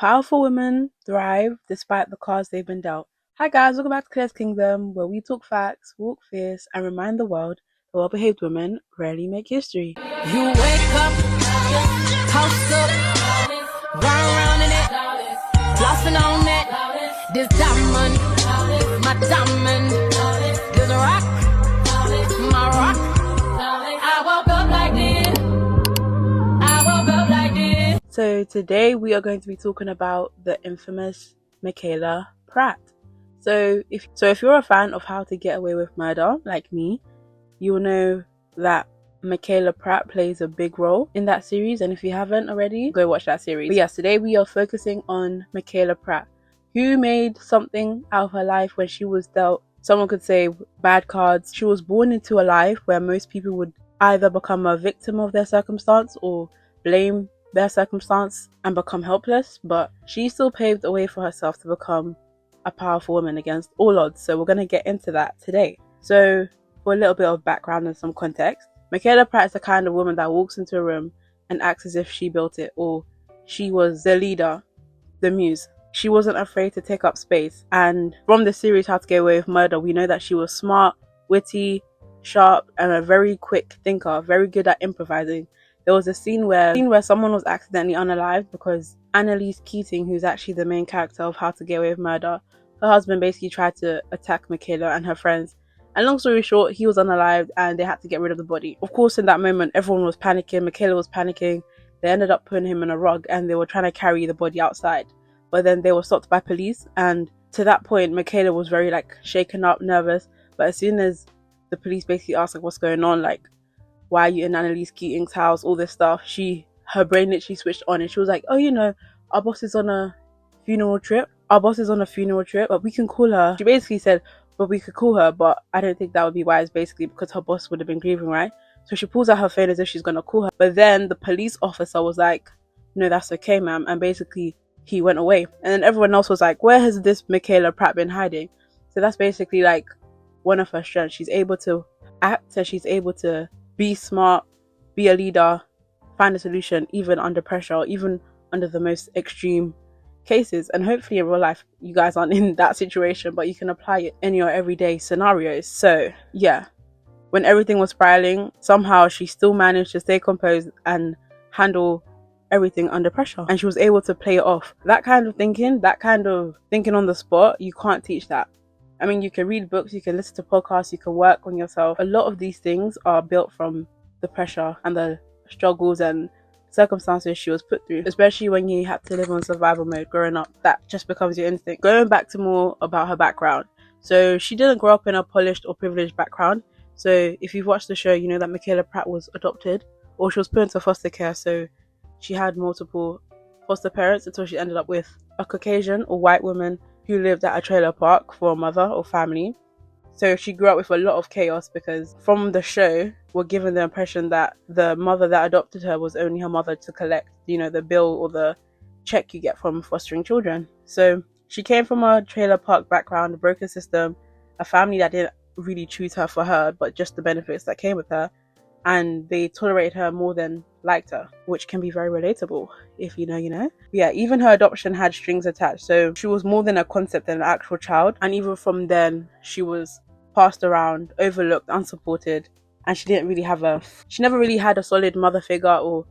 Powerful women thrive despite the cards they've been dealt. Hi guys, welcome back to Clare's Kingdom, where we talk facts, walk fierce, and remind the world that well-behaved women rarely make history. You wake up, house up, run around in it, flossing on it. This diamond, my diamond. This rock, my rock. I woke up like this. I woke up like this. So today we are going to be talking about the infamous Michaela Pratt. So if you're a fan of How to Get Away with Murder, like me, you'll know that Michaela Pratt plays a big role in that series, and if you haven't already, go watch that series. But yes, today we are focusing on Michaela Pratt, who made something out of her life when she was dealt, someone could say, bad cards. She was born into a life where most people would either become a victim of their circumstance or blame their circumstance and become helpless, but she still paved the way for herself to become a powerful woman against all odds. So we're going to get into that today. So for a little bit of background and some context, Michaela Pratt is the kind of woman that walks into a room and acts as if she built it, or she was the leader, the muse. She wasn't afraid to take up space. And from the series How to Get Away with Murder, we know that she was smart, witty, sharp, and a very quick thinker, very good at improvising. There was a scene where someone was accidentally unalived because Analyse, who's actually the main character of How to Get Away with Murder, her husband basically tried to attack Michaela and her friends. And long story short, he was unalived and they had to get rid of the body. Of course, in that moment, everyone was panicking. Michaela was panicking. They ended up putting him in a rug and they were trying to carry the body outside. But then they were stopped by police. And to that point, Michaela was very shaken up, nervous. But as soon as the police basically asked what's going on, why are you in Annalise Keating's house, all this stuff, her brain literally switched on and she was like, oh, our boss is on a funeral trip. But we can call her. She basically said, but we could call her, but I don't think that would be wise, basically, because her boss would have been grieving, right? So she pulls out her phone as if she's going to call her. But then the police officer was like, no, that's okay, ma'am. And basically, he went away. And then everyone else was like, where has this Michaela Pratt been hiding? So that's basically one of her strengths. She's able to act and she's able to be smart, be a leader, find a solution, even under pressure, or even under the most extreme cases. And hopefully in real life you guys aren't in that situation, but you can apply it in your everyday scenarios. So yeah, when everything was spiraling, somehow she still managed to stay composed and handle everything under pressure, and she was able to play it off. That kind of thinking on the spot, you can't teach that. I mean, you can read books, you can listen to podcasts, you can work on yourself. A lot of these things are built from the pressure and the struggles and circumstances she was put through, especially when you had to live on survival mode growing up. That just becomes your instinct. Going back to more about her background, so she didn't grow up in a polished or privileged background. So if you've watched the show, you know that Michaela Pratt was adopted, or she was put into foster care. So she had multiple foster parents until she ended up with a Caucasian or white woman who lived at a trailer park for a mother or family. So she grew up with a lot of chaos because from the show, we're given the impression that the mother that adopted her was only her mother to collect, the bill or the check you get from fostering children. So she came from a trailer park background, a broken system, a family that didn't really choose her for her, but just the benefits that came with her. And they tolerated her more than liked her, which can be very relatable. If you know, you know. Yeah, even her adoption had strings attached. So she was more than a concept than an actual child. And even from then, she was passed around, overlooked, unsupported. And she never really had a solid mother figure or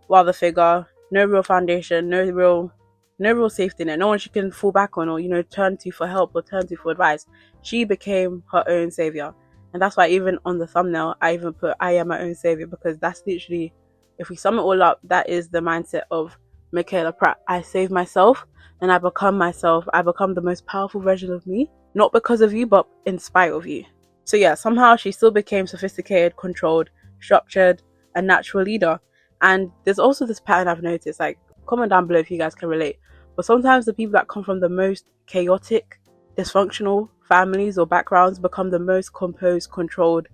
father figure. No real foundation, no real safety net. No one she can fall back on or, turn to for help or turn to for advice. She became her own savior. And that's why even on the thumbnail, I even put, I am my own savior, because that's literally, if we sum it all up, that is the mindset of Michaela Pratt. I save myself and I become myself. I become the most powerful version of me, not because of you, but in spite of you. So yeah, somehow she still became sophisticated, controlled, structured, a natural leader. And there's also this pattern I've noticed, comment down below if you guys can relate. But sometimes the people that come from the most chaotic, dysfunctional families or backgrounds become the most composed, controlled,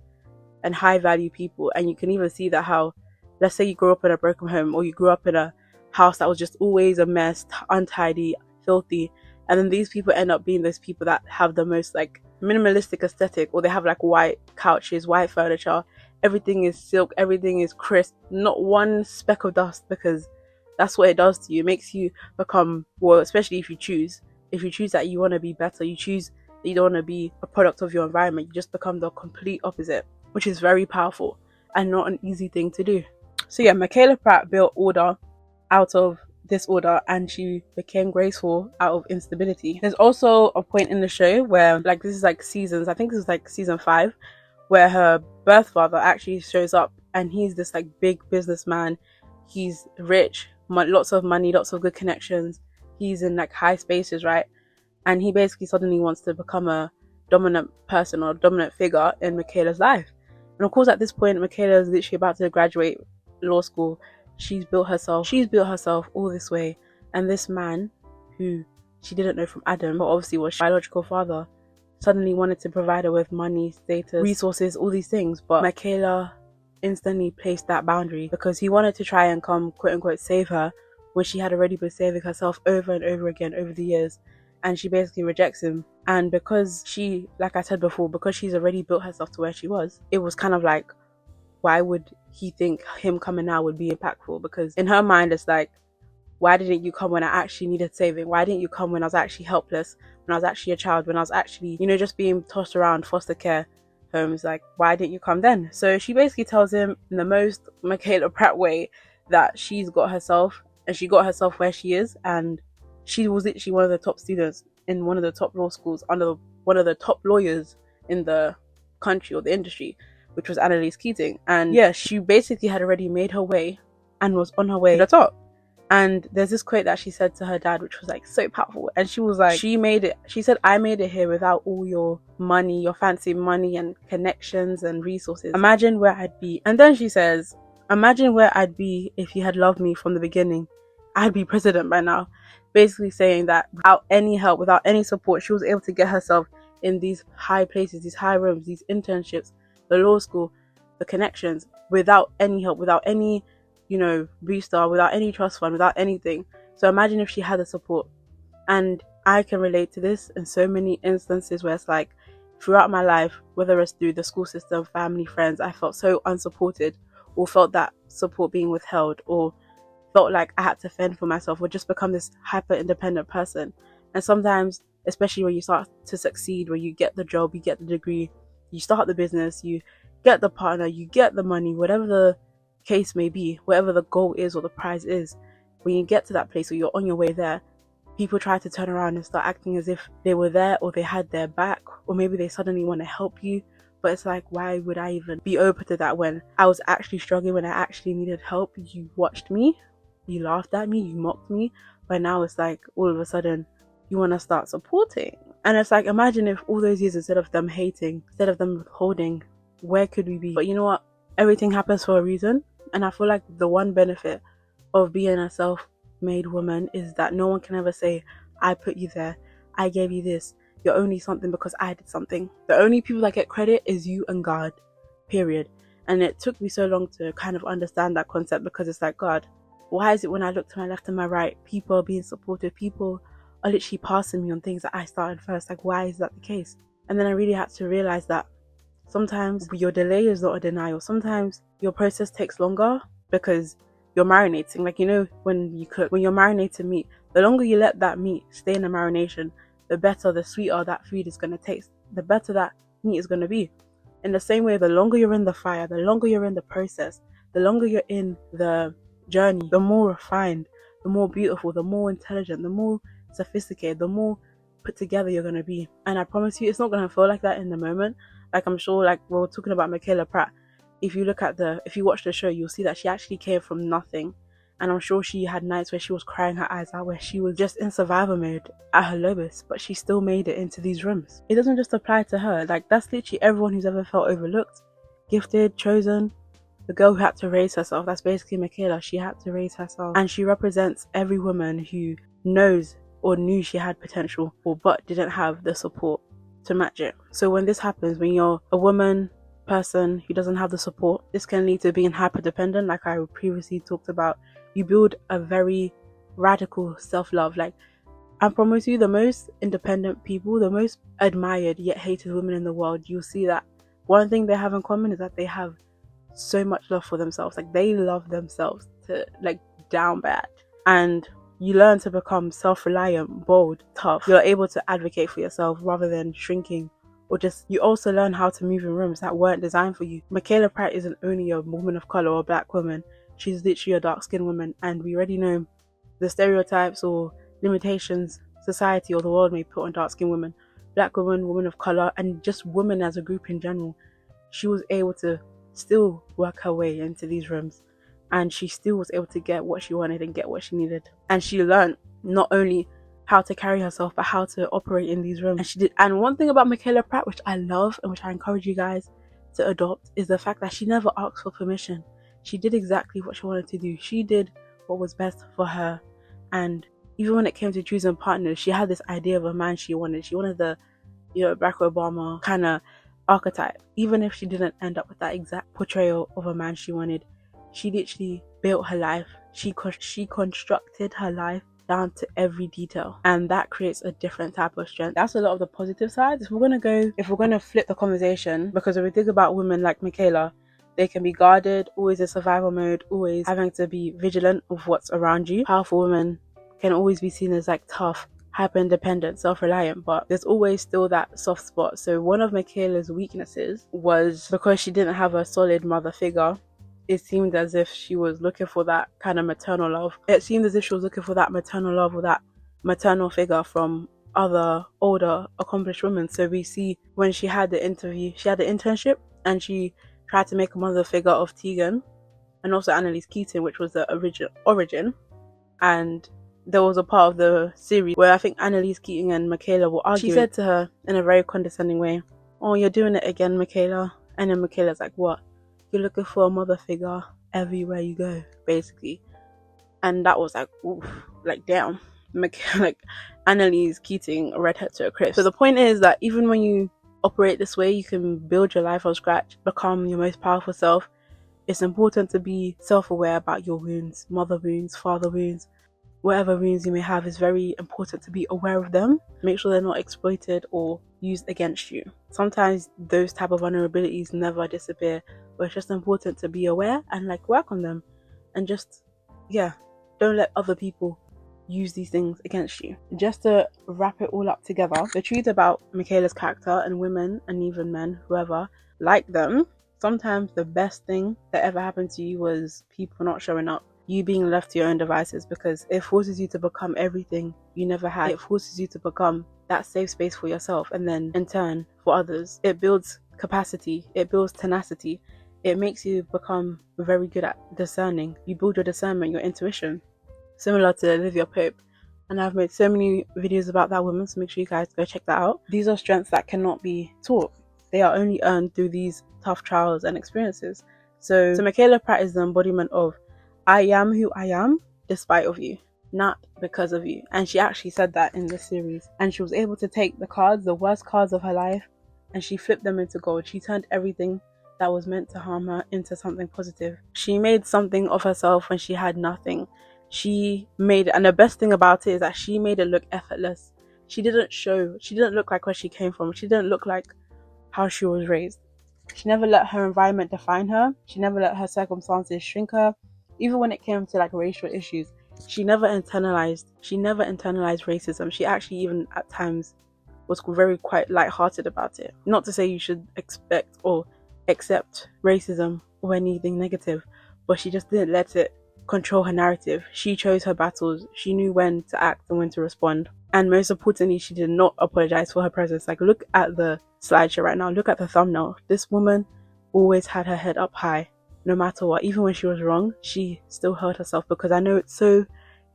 and high value people. And you can even see that how, let's say you grew up in a broken home, or you grew up in a house that was just always a mess, untidy, filthy, and then these people end up being those people that have the most minimalistic aesthetic, or they have white couches, white furniture, everything is silk, everything is crisp, not one speck of dust, because That's what it does to you. It makes you become, well, especially if you choose that you want to be better, you choose that you don't want to be a product of your environment, you just become the complete opposite, which is very powerful and not an easy thing to do. So yeah, Michaela Pratt built order out of disorder, and she became graceful out of instability. There's also a point in the show where, like, this is like seasons, I think this is like season 5, where her birth father actually shows up, and he's this like big businessman. He's rich, lots of money, lots of good connections. He's in like high spaces, right? And he basically suddenly wants to become a dominant person or dominant figure in Michaela's life. And of course, at this point, Michaela is literally about to graduate law school. She's built herself all this way. And this man, who she didn't know from Adam, but obviously was her biological father, suddenly wanted to provide her with money, status, resources, all these things. But Michaela instantly placed that boundary because he wanted to try and come, quote unquote, save her when she had already been saving herself over and over again over the years. And she basically rejects him. And because she, like I said before, because she's already built herself to where she was, it was kind of like, why would he think him coming now would be impactful? Because in her mind, it's like, why didn't you come when I actually needed saving? Why didn't you come when I was actually helpless, when I was actually a child, when I was actually, just being tossed around foster care homes? Like, why didn't you come then? So she basically tells him in the most Michaela Pratt way that she's got herself, and she got herself where she is, and she was literally one of the top students in one of the top law schools under one of the top lawyers in the country or the industry, which was Analyse. And yeah, she basically had already made her way and was on her way to the top. And there's this quote that she said to her dad, which was like so powerful. And she was like, she said, I made it here without all your money, your fancy money and connections and resources. Imagine where I'd be. And then she says, imagine where I'd be if you had loved me from the beginning. I'd be president by now. Basically saying that without any help, without any support, she was able to get herself in these high places, these high rooms, these internships, the law school, the connections, without any help, without any, booster, without any trust fund, without anything. So imagine if she had the support. And I can relate to this in so many instances where it's like, throughout my life, whether it's through the school system, family, friends, I felt so unsupported, or felt that support being withheld, or felt like I had to fend for myself, or just become this hyper independent person. And sometimes, especially when you start to succeed, when you get the job, you get the degree, you start the business, you get the partner, you get the money, whatever the case may be, whatever the goal is or the prize is, when you get to that place or you're on your way there, people try to turn around and start acting as if they were there or they had their back, or maybe they suddenly want to help you. But it's like, why would I even be open to that when I was actually struggling, when I actually needed help? You watched me, you laughed at me, you mocked me, but now it's like all of a sudden you want to start supporting. And it's like, imagine if all those years, instead of them hating, instead of them withholding, where could we be? But you know what? Everything happens for a reason. And I feel like the one benefit of being a self-made woman is that no one can ever say, I put you there, I gave you this, you're only something because I did something. The only people that get credit is you and God, period. And it took me so long to kind of understand that concept, because it's like, God, why is it when I look to my left and my right, people are being supportive, people are literally passing me on things that I started first? Like, why is that the case? And then I really had to realize that sometimes your delay is not a denial. Sometimes your process takes longer because you're marinating. Like, when you cook, when you're marinating meat, the longer you let that meat stay in the marination, the better, the sweeter that food is going to taste, the better that meat is going to be. In the same way, the longer you're in the fire, the longer you're in the process, the longer you're in the journey, the more refined, the more beautiful, the more intelligent, the more sophisticated, the more put together you're going to be. And I promise you, it's not going to feel like that in the moment. Like, I'm sure, like, we're talking about Michaela Pratt, if you watch the show, you'll see that she actually came from nothing. And I'm sure she had nights where she was crying her eyes out, where she was just in survival mode at her lowest, but she still made it into these rooms. It doesn't just apply to her. Like, that's literally everyone who's ever felt overlooked, gifted, chosen. The girl who had to raise herself, that's basically Michaela. She had to raise herself. And she represents every woman who knows or knew she had potential, but didn't have the support to match it. So when this happens, when you're a woman, person who doesn't have the support, this can lead to being hyper dependent, like I previously talked about. You build a very radical self-love. Like, I promise you, the most independent people, the most admired yet hated women in the world, you'll see that one thing they have in common is that they have so much love for themselves. Like, they love themselves to, like, down bad. and you learn to become self-reliant, bold, tough. You're able to advocate for yourself rather than shrinking, or just, you also learn how to move in rooms that weren't designed for you. Michaela Pratt isn't only a woman of color or a black woman, she's literally a dark-skinned woman, and we already know the stereotypes or limitations society or the world may put on dark-skinned women, black women, women of color, and just women as a group in general. She was able to still work her way into these rooms, and she still was able to get what she wanted and get what she needed. And she learned not only how to carry herself, but how to operate in these rooms. And she did. And one thing about Michaela Pratt, which I love and which I encourage you guys to adopt, is the fact that she never asked for permission. She did exactly what she wanted to do. She did what was best for her. And even when it came to choosing partners, she had this idea of a man she wanted. She wanted the, Barack Obama kind of archetype. Even if she didn't end up with that exact portrayal of a man she wanted, she literally built her life. She constructed her life down to every detail, and that creates a different type of strength. That's a lot of the positive sides. If we're gonna flip the conversation, because if we think about women like Michaela, they can be guarded, always in survival mode, always having to be vigilant of what's around you. Powerful women can always be seen as like tough, hyper independent, self-reliant, but there's always still that soft spot. So one of Michaela's weaknesses was because she didn't have a solid mother figure. It seemed as if she was looking for that kind of maternal love. It seemed as if she was looking for that maternal love or that maternal figure from other older accomplished women. So we see when she had the internship, and she tried to make a mother figure of Tegan and also Annalise Keating, which was the origin. And there was a part of the series where I think Annalise Keating and Michaela were arguing. She said to her in a very condescending way, "Oh, you're doing it again, Michaela." And then Michaela's like, "What? You're looking for a mother figure everywhere you go," basically. And that was like, oof, like damn. Like Annalise Keating read her to a crisp. So the point is that even when you operate this way, you can build your life from scratch, become your most powerful self. It's important to be self-aware about your wounds, mother wounds, father wounds, whatever wounds you may have. Is very important to be aware of them. Make sure they're not exploited or used against you. Sometimes those type of vulnerabilities never disappear, but it's just important to be aware and like work on them, and just don't let other people use these things against you. Just to wrap it all up together, the truth about Michaela's character, and women and even men, whoever like them, sometimes the best thing that ever happened to you was people not showing up, you being left to your own devices, because it forces you to become everything you never had. It forces you to become that safe space for yourself, and then in turn for others. It builds capacity, it builds tenacity, it makes you become very good at discerning. You build your discernment, your intuition, similar to Olivia Pope. And I've made so many videos about that woman, so make sure you guys go check that out. These are strengths that cannot be taught. They are only earned through these tough trials and experiences. So Michaela Pratt is the embodiment of, I am who I am despite of you, not because of you. And she actually said that in this series. And she was able to take the worst cards of her life, and she flipped them into gold. She turned everything that was meant to harm her into something positive. She made something of herself when she had nothing. And the best thing about it is that she made it look effortless. She didn't look like where she came from. She didn't look like how she was raised. She never let her environment define her. She never let her circumstances shrink her. Even when it came to like racial issues, she never internalized racism. She actually even at times was quite lighthearted about it. Not to say you should expect or accept racism or anything negative, but she just didn't let it control her narrative. She chose her battles. She knew when to act and when to respond. And most importantly, she did not apologize for her presence. Like, look at the slideshow right now. Look at the thumbnail. This woman always had her head up high, no matter what. Even when she was wrong, she still held herself, because I know it's so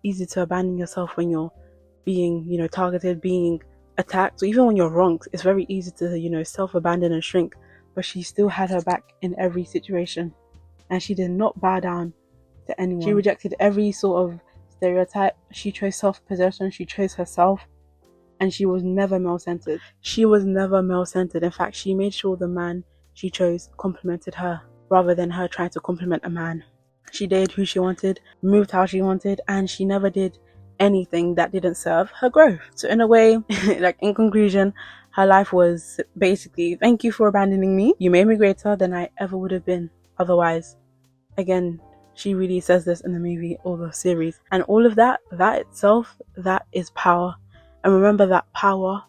easy to abandon yourself when you're being, targeted, being attacked. So even when you're wrong, it's very easy to, self-abandon and shrink. But she still had her back in every situation, and she did not bow down to anyone. She rejected every sort of stereotype. She chose self-possession. She chose herself, and she was never male-centered. In fact, she made sure the man she chose complimented her rather than her trying to compliment a man. She dated who she wanted, moved how she wanted, and she never did anything that didn't serve her growth. So in a way, like in conclusion, her life was basically, thank you for abandoning me. You made me greater than I ever would have been otherwise. Again, she really says this in the movie or the series. And all of that itself, that is power. And remember that power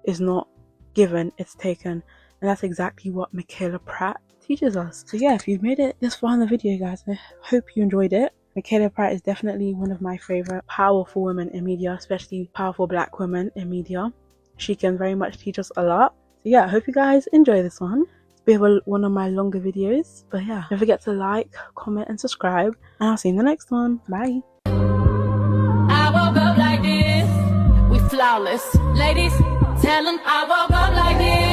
is not given, it's taken. And that's exactly what Michaela Pratt teaches us. So yeah, if you've made it this far in the video, guys, I hope you enjoyed it. Michaela Pratt is definitely one of my favorite powerful women in media, especially powerful black women in media. She can very much teach us a lot. So yeah, I hope you guys enjoy this one. It's a bit of one of my longer videos, but yeah, don't forget to like, comment and subscribe, and I'll see you in the next one. Bye. I woke up like this, we flawless. Ladies, tell them I woke up like this.